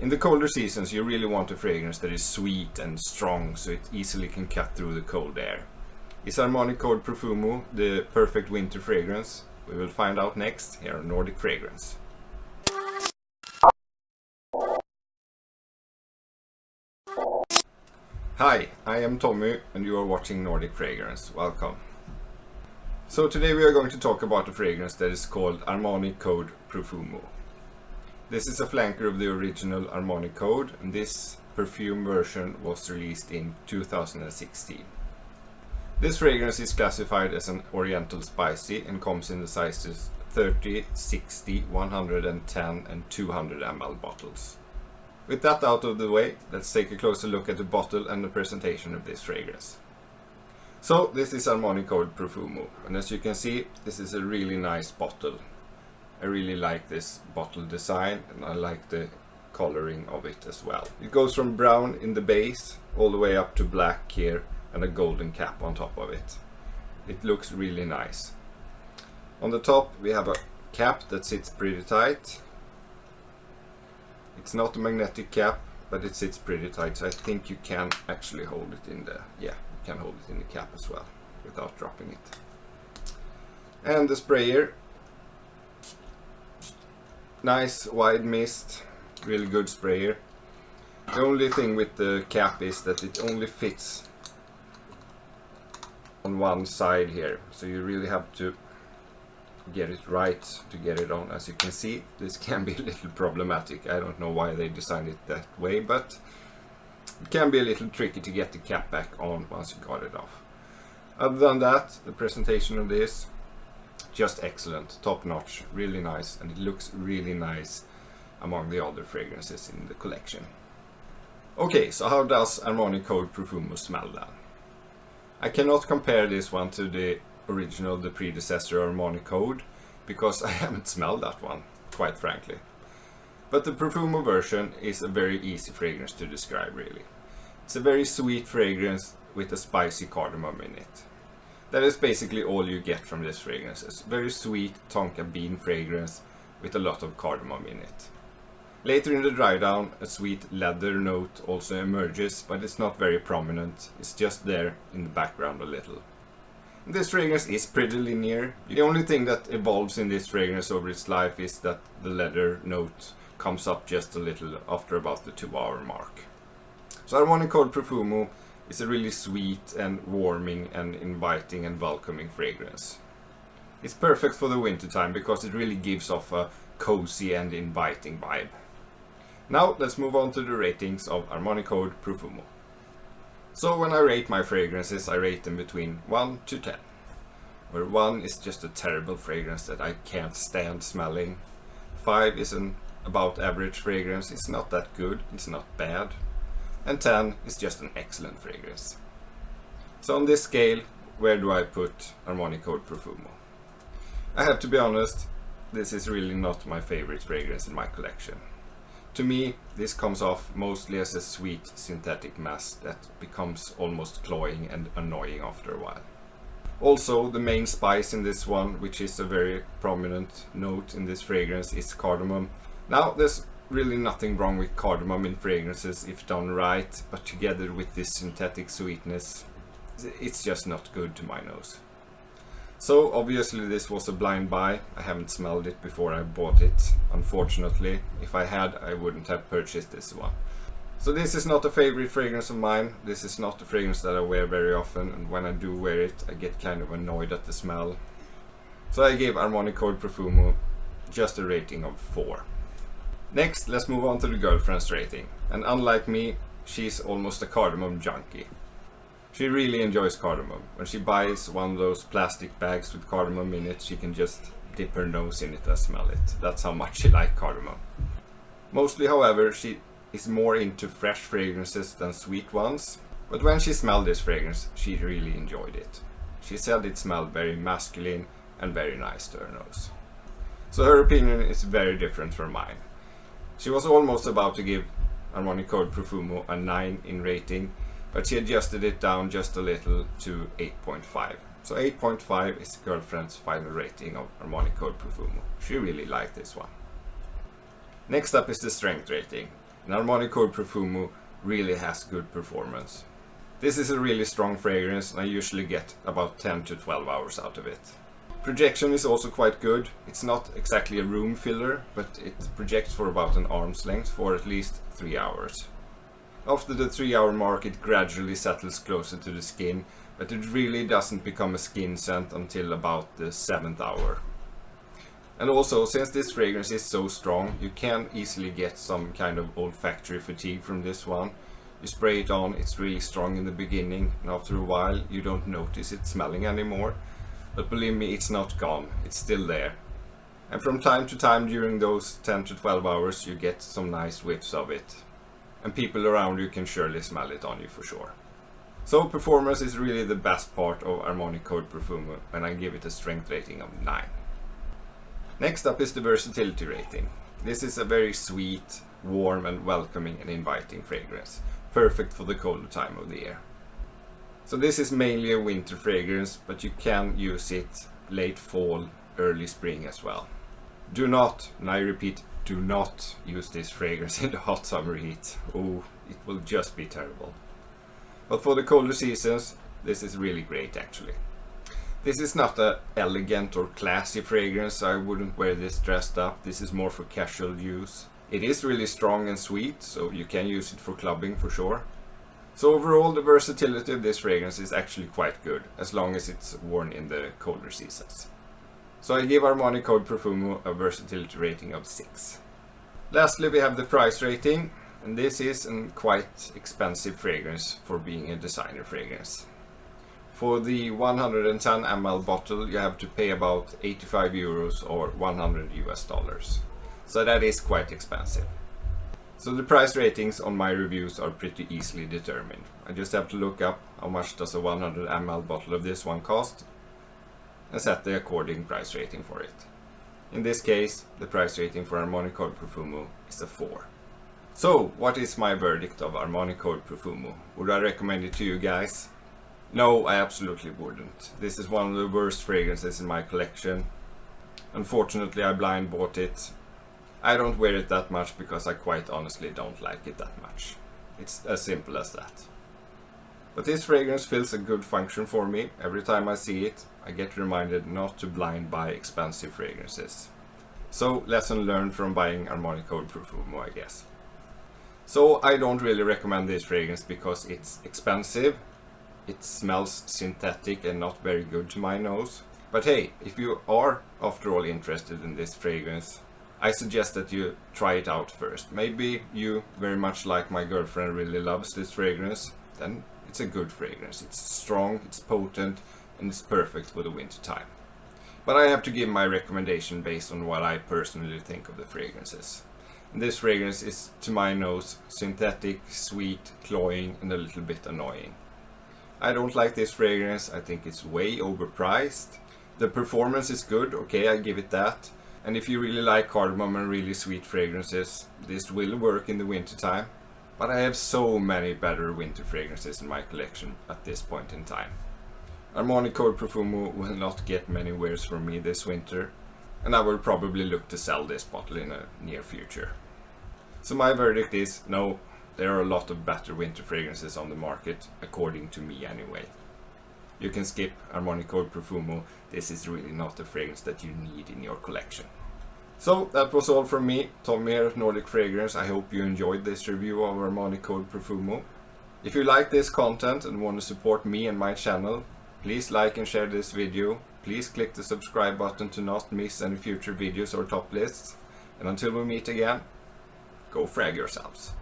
In the colder seasons you really want a fragrance that is sweet and strong so it easily can cut through the cold air. Is Armani Code Profumo the perfect winter fragrance? We will find out next here on Nordic Fragrance. Hi, I am Tommy and you are watching Nordic Fragrance. Welcome. So today we are going to talk about a fragrance that is called Armani Code Profumo. This is a flanker of the original Armani Code, and this perfume version was released in 2016. This fragrance is classified as an oriental spicy and comes in the sizes 30, 60, 110 and 200 ml bottles. With that out of the way, let's take a closer look at the bottle and the presentation of this fragrance. So this is Armani Code Profumo, and as you can see, this is a really nice bottle. I really like this bottle design and I like the coloring of it as well. It goes from brown in the base all the way up to black here and a golden cap on top of it. It looks really nice. On the top we have a cap that sits pretty tight. It's not a magnetic cap, but it sits pretty tight, so I think you can actually hold it in the, you can hold it in the cap as well without dropping it. And the sprayer, nice wide mist, really good sprayer. The only thing with the cap is that it only fits on one side here, so you really have to get it right to get it on. As you can see, this can be a little problematic. I don't know why they designed it that way, but it can be a little tricky to get the cap back on once you got it off. Other than that, the presentation of this, just excellent, top notch, really nice, and it looks really nice among the other fragrances in the collection. Okay, so how does Armani Code Profumo smell then? I cannot compare this one to the original, the predecessor Armani Code, because I haven't smelled that one, quite frankly. But the Profumo version is a very easy fragrance to describe, really. It's a very sweet fragrance with a spicy cardamom in it. That is basically all you get from this fragrance. It's a very sweet tonka bean fragrance with a lot of cardamom in it. Later in the dry down, a sweet leather note also emerges, but it's not very prominent. It's just there in the background a little. This fragrance is pretty linear. The only thing that evolves in this fragrance over its life is that the leather note comes up just a little after about the 2-hour mark. So Armani Code Profumo is a really sweet and warming and inviting and welcoming fragrance. It's perfect for the winter time because it really gives off a cozy and inviting vibe. Now let's move on to the ratings of Armani Code Profumo. So when I rate my fragrances, I rate them between 1 to 10. Where 1 is just a terrible fragrance that I can't stand smelling. 5 is an about average fragrance, it's not that good, it's not bad. And 10 is just an excellent fragrance. So on this scale, where do I put Armani Code Profumo? I have to be honest, this is really not my favorite fragrance in my collection. To me, this comes off mostly as a sweet synthetic mess that becomes almost cloying and annoying after a while. Also, the main spice in this one, which is a very prominent note in this fragrance, is cardamom. Now, there's really nothing wrong with cardamom in fragrances if done right, but together with this synthetic sweetness, it's just not good to my nose. So obviously this was a blind buy. I haven't smelled it before I bought it, unfortunately. If I had, I wouldn't have purchased this one. So this is not a favorite fragrance of mine. This is not a fragrance that I wear very often, and when I do wear it, I get kind of annoyed at the smell. So I gave Armani Code Profumo just a rating of 4. Next, let's move on to the girlfriend's rating. And unlike me, she's almost a cardamom junkie. She really enjoys cardamom. When she buys one of those plastic bags with cardamom in it, she can just dip her nose in it and smell it. That's how much she likes cardamom. Mostly, however, she is more into fresh fragrances than sweet ones. But when she smelled this fragrance, she really enjoyed it. She said it smelled very masculine and very nice to her nose. So her opinion is very different from mine. She was almost about to give Armani Code Profumo a 9 in rating, but she adjusted it down just a little to 8.5. So 8.5 is the girlfriend's final rating of Armani Code Profumo. She really liked this one. Next up is the strength rating. and Armani Code Profumo really has good performance. This is a really strong fragrance and I usually get about 10 to 12 hours out of it. Projection is also quite good. It's not exactly a room filler, but it projects for about an arm's length for at least 3 hours. After the 3-hour mark it gradually settles closer to the skin, but it really doesn't become a skin scent until about the 7th hour. And also, since this fragrance is so strong, you can easily get some kind of olfactory fatigue from this one. You spray it on, it's really strong in the beginning, and after a while you don't notice it smelling anymore. But believe me, it's not gone, it's still there. And from time to time during those 10 to 12 hours you get some nice whiffs of it. And people around you can surely smell it on you for sure. So performance is really the best part of Armani Code Profumo, and I give it a strength rating of 9. Next up is the versatility rating. This is a very sweet, warm and welcoming and inviting fragrance, perfect for the colder time of the year. So this is mainly a winter fragrance, but you can use it late fall, early spring as well. Do not, and I repeat, do not use this fragrance in the hot summer heat. Oh, it will just be terrible. But for the colder seasons, this is really great actually. This is not an elegant or classy fragrance, I wouldn't wear this dressed up, this is more for casual use. It is really strong and sweet, so you can use it for clubbing for sure. So overall the versatility of this fragrance is actually quite good, as long as it's worn in the colder seasons. So I give Armani Code Profumo a versatility rating of 6. Lastly we have the price rating, and this is a quite expensive fragrance for being a designer fragrance. For the 110 ml bottle you have to pay about 85 euros or $100 US. So that is quite expensive. So the price ratings on my reviews are pretty easily determined. I just have to look up how much does a 100 ml bottle of this one cost and set the according price rating for it. In this case, the price rating for Armani Code Profumo is a 4. So, what is my verdict of Armani Code Profumo? Would I recommend it to you guys? No, I absolutely wouldn't. This is one of the worst fragrances in my collection. Unfortunately, I blind bought it. I don't wear it that much because I quite honestly don't like it that much. It's as simple as that. But this fragrance fills a good function for me. Every time I see it, I get reminded not to blind buy expensive fragrances. So, lesson learned from buying Armani Code Profumo, I guess. So, I don't really recommend this fragrance because it's expensive. It smells synthetic and not very good to my nose. But hey, if you are after all interested in this fragrance, I suggest that you try it out first. Maybe you, very much like my girlfriend, really loves this fragrance. Then it's a good fragrance. It's strong, it's potent, and it's perfect for the winter time. But I have to give my recommendation based on what I personally think of the fragrances. And this fragrance is, to my nose, synthetic, sweet, cloying, and a little bit annoying. I don't like this fragrance. I think it's way overpriced. The performance is good, okay, I give it that. And if you really like cardamom and really sweet fragrances, this will work in the winter time. But I have so many better winter fragrances in my collection at this point in time. Armani Code Profumo will not get many wears from me this winter, and I will probably look to sell this bottle in the near future. So my verdict is no, there are a lot of better winter fragrances on the market, according to me anyway. You can skip Armani Code Profumo, this is really not a fragrance that you need in your collection. So that was all from me, Tom here at Nordic Fragrance. I hope you enjoyed this review of Armani Code Profumo. If you like this content and want to support me and my channel, please like and share this video. Please click the subscribe button to not miss any future videos or top lists. And until we meet again, go frag yourselves.